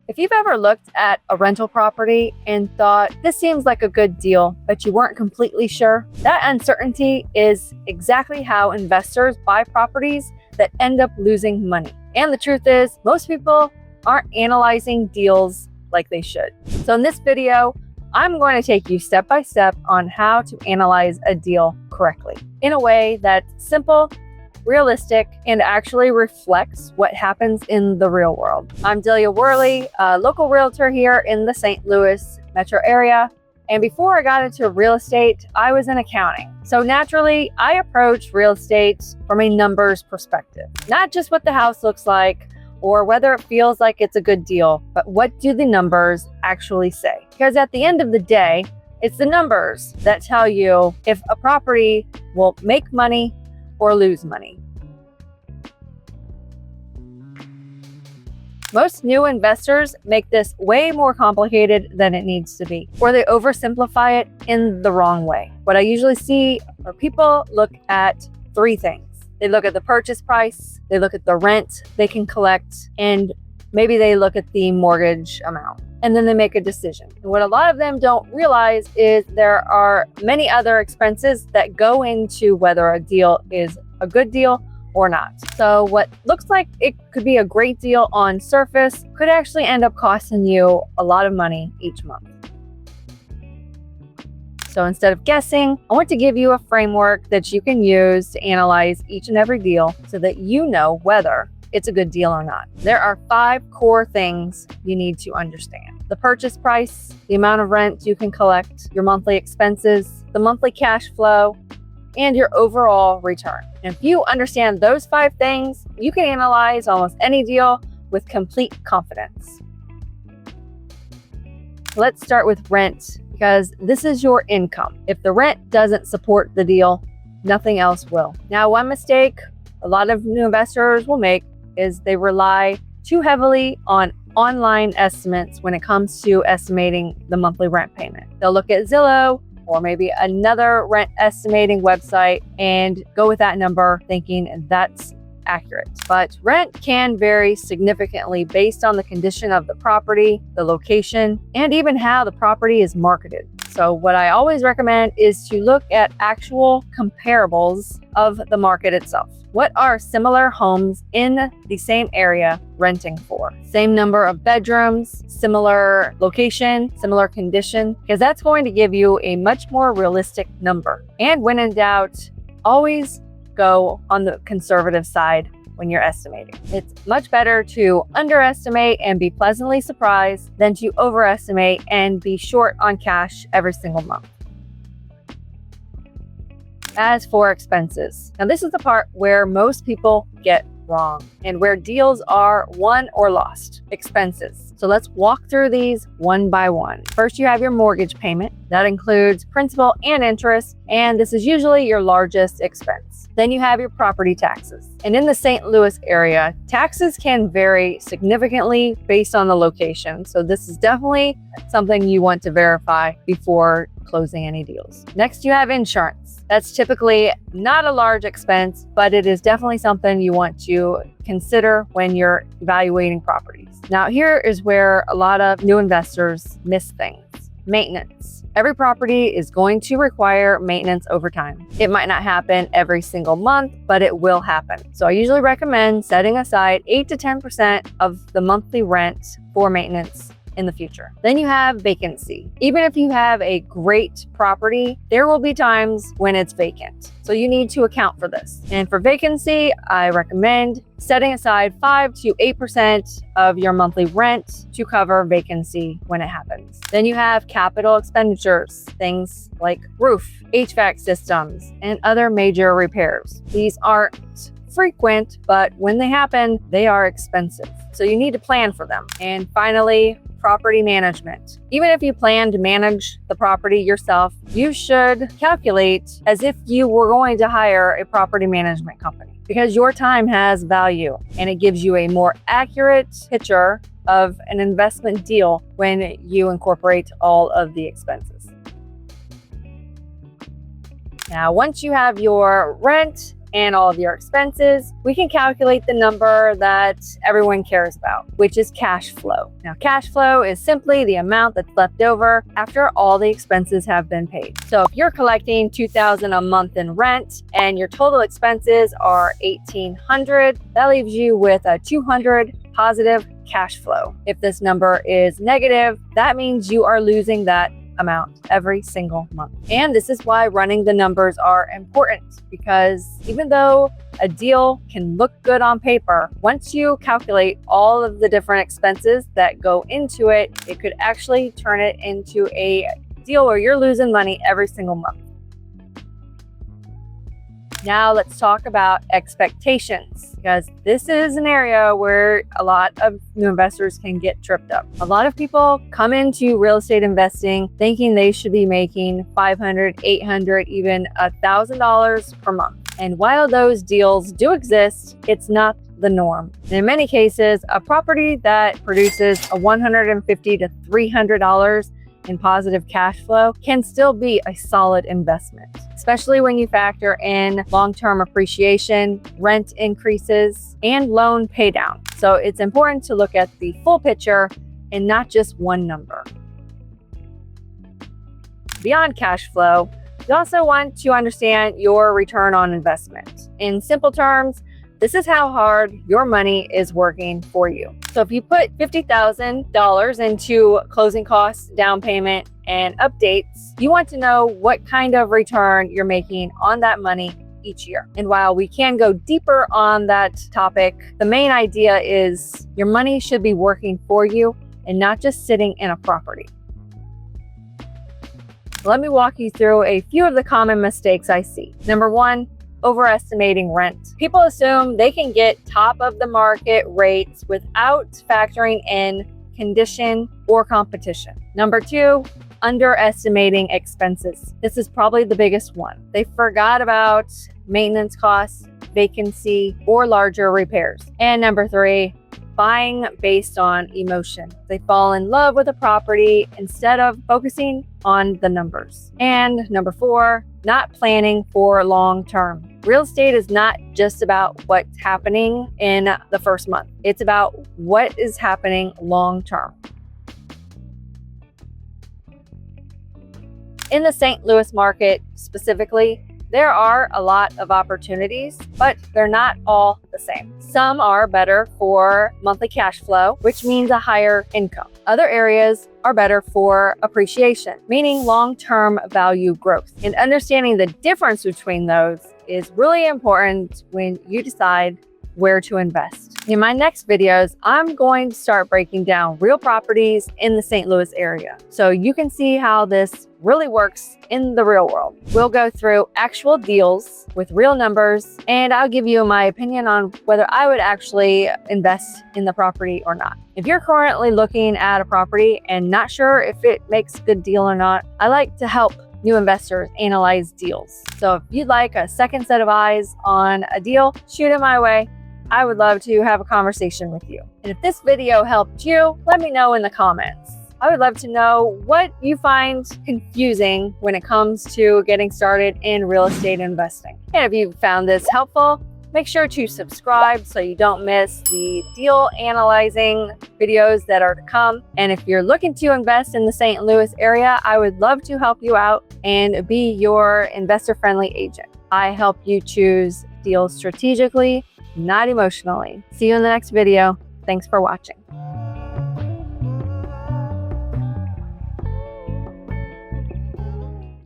If you've ever looked at a rental property and thought, this seems like a good deal, but you weren't completely sure, that uncertainty is exactly how investors buy properties that end up losing money. And the truth is, most people aren't analyzing deals like they should. So in this video, I'm going to take you step by step on how to analyze a deal correctly in a way that's simple, realistic, and actually reflects what happens in the real world. I'm Delia Worley, a local realtor here in the St. Louis metro area. And before I got into real estate, I was in accounting. So naturally, I approach real estate from a numbers perspective, not just what the house looks like or whether it feels like it's a good deal, but what do the numbers actually say? Because at the end of the day, it's the numbers that tell you if a property will make money or lose money. Most new investors make this way more complicated than it needs to be, or they oversimplify it in the wrong way. What I usually see are people look at three things. They look at the purchase price, they look at the rent they can collect, and maybe they look at the mortgage amount. And then they make a decision. And what a lot of them don't realize is there are many other expenses that go into whether a deal is a good deal or not. So what looks like it could be a great deal on surface could actually end up costing you a lot of money each month. So instead of guessing, I want to give you a framework that you can use to analyze each and every deal so that you know whether it's a good deal or not. There are 5 core things you need to understand. The purchase price, the amount of rent you can collect, your monthly expenses, the monthly cash flow, and your overall return. And if you understand those 5 things, you can analyze almost any deal with complete confidence. Let's start with rent, because this is your income. If the rent doesn't support the deal, nothing else will. Now, one mistake a lot of new investors will make is they rely too heavily on online estimates when it comes to estimating the monthly rent payment. They'll look at Zillow or maybe another rent estimating website and go with that number thinking that's accurate. But rent can vary significantly based on the condition of the property, the location, and even how the property is marketed. So what I always recommend is to look at actual comparables of the market itself. What are similar homes in the same area renting for? Same number of bedrooms, similar location, similar condition, because that's going to give you a much more realistic number. And when in doubt, always go on the conservative side when you're estimating. It's much better to underestimate and be pleasantly surprised than to overestimate and be short on cash every single month. As for expenses, now this is the part where most people get wrong and where deals are won or lost. Expenses. So let's walk through these one by one. First, you have your mortgage payment. That includes principal and interest, and this is usually your largest expense. Then you have your property taxes. And in the St. Louis area, taxes can vary significantly based on the location. So this is definitely something you want to verify before closing any deals. Next, you have insurance. That's typically not a large expense, but it is definitely something you want to consider when you're evaluating properties. Now, here is where a lot of new investors miss things. Maintenance. Every property is going to require maintenance over time. It might not happen every single month, but it will happen. So I usually recommend setting aside 8 to 10% of the monthly rent for maintenance in the future. Then you have vacancy. Even if you have a great property, there will be times when it's vacant. So you need to account for this. And for vacancy, I recommend setting aside 5 to 8% of your monthly rent to cover vacancy when it happens. Then you have capital expenditures, things like roof, HVAC systems, and other major repairs. These aren't frequent, but when they happen, they are expensive. So you need to plan for them. And finally, property management. Even if you plan to manage the property yourself, you should calculate as if you were going to hire a property management company, because your time has value and it gives you a more accurate picture of an investment deal when you incorporate all of the expenses. Now, once you have your rent and all of your expenses, we can calculate the number that everyone cares about, which is cash flow. Now, cash flow is simply the amount that's left over after all the expenses have been paid. So if you're collecting $2,000 a month in rent and your total expenses are $1,800, that leaves you with a $200 positive cash flow. If this number is negative, that means you are losing that amount every single month. And this is why running the numbers are important, because even though a deal can look good on paper, once you calculate all of the different expenses that go into it, it could actually turn it into a deal where you're losing money every single month. Now let's talk about expectations, because this is an area where a lot of new investors can get tripped up. A lot of people come into real estate investing thinking they should be making $500, $800, even $1,000 per month. And while those deals do exist, it's not the norm. And in many cases, a property that produces a $150 to $300 in positive cash flow can still be a solid investment, especially when you factor in long-term appreciation, rent increases, and loan paydown. So it's important to look at the full picture and not just one number. Beyond cash flow, you also want to understand your return on investment. In simple terms, this is how hard your money is working for you. So if you put $50,000 into closing costs, down payment, and updates, you want to know what kind of return you're making on that money each year. And while we can go deeper on that topic, the main idea is your money should be working for you and not just sitting in a property. Let me walk you through a few of the common mistakes I see. Number one, overestimating rent. People assume they can get top of the market rates without factoring in condition or competition. Number two, underestimating expenses. This is probably the biggest one. They forgot about maintenance costs, vacancy, or larger repairs. And number three, buying based on emotion. They fall in love with a property instead of focusing on the numbers. And number four, not planning for long term. Real estate is not just about what's happening in the first month. It's about what is happening long term. In the St. Louis market specifically, there are a lot of opportunities, but they're not all the same. Some are better for monthly cash flow, which means a higher income. Other areas are better for appreciation, meaning long-term value growth. And understanding the difference between those is really important when you decide where to invest. In my next videos, I'm going to start breaking down real properties in the St. Louis area, so you can see how this really works in the real world. We'll go through actual deals with real numbers, and I'll give you my opinion on whether I would actually invest in the property or not. If you're currently looking at a property and not sure if it makes a good deal or not, I like to help new investors analyze deals. So if you'd like a second set of eyes on a deal, shoot it my way. I would love to have a conversation with you. And if this video helped you, let me know in the comments. I would love to know what you find confusing when it comes to getting started in real estate investing. And if you found this helpful, make sure to subscribe so you don't miss the deal analyzing videos that are to come. And if you're looking to invest in the St. Louis area, I would love to help you out and be your investor-friendly agent. I help you choose deals strategically, not emotionally. See you in the next video. Thanks for watching.